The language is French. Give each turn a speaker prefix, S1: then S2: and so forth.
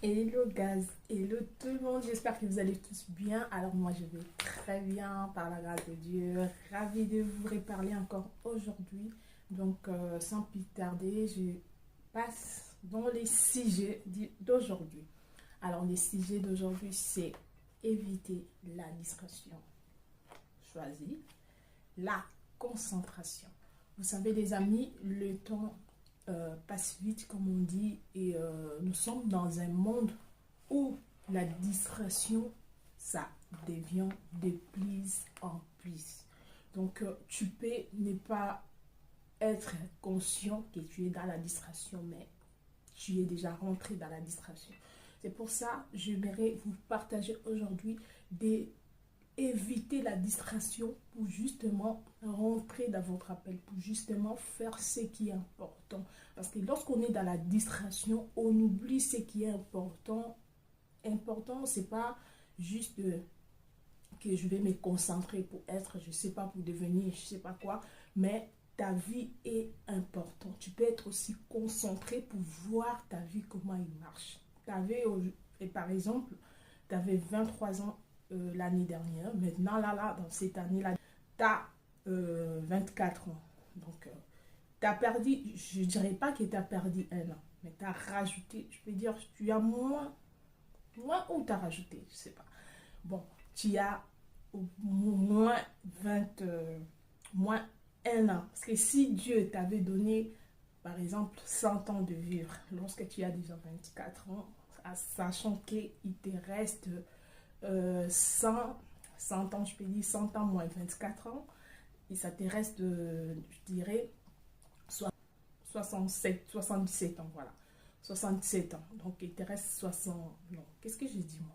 S1: Hello gaz, hello tout le monde, j'espère que vous allez tous bien. Alors moi je vais très bien par la grâce de Dieu, ravie de vous reparler encore aujourd'hui. Donc sans plus tarder, je passe dans les sujets d'aujourd'hui. Alors les sujets d'aujourd'hui c'est éviter la distraction choisie, la concentration. Vous savez les amis, le temps passe vite comme on dit et nous sommes dans un monde où la distraction ça devient de plus en plus. Donc tu peux ne pas être conscient que tu es dans la distraction, mais tu es déjà rentré dans la distraction. C'est pour ça que j'aimerais vous partager aujourd'hui des éviter la distraction pour justement rentrer dans votre appel, pour justement faire ce qui est important. Parce que lorsqu'on est dans la distraction, on oublie ce qui est important. Important, c'est pas juste que je vais me concentrer pour être, je sais pas, pour devenir, je sais pas quoi, mais ta vie est importante. Tu peux être aussi concentré pour voir ta vie, comment il marche. Et par exemple, tu avais 23 ans l'année dernière. Maintenant, dans cette année-là, tu as 24 ans. Donc, tu as perdu, je ne dirais pas que tu as perdu un an, mais tu as rajouté, je peux dire, tu as moins ou tu as rajouté, je ne sais pas. Bon, tu as moins 20, moins un an. Parce que si Dieu t'avait donné, par exemple, 100 ans de vivre, lorsque tu as déjà 24 ans, sachant qu'il te reste 100 ans, je peux dire 100 ans moins 24 ans, et ça te reste, je dirais, 77 ans, voilà. 67 ans. Donc, il te reste 60. Non, qu'est-ce que j'ai dit, moi?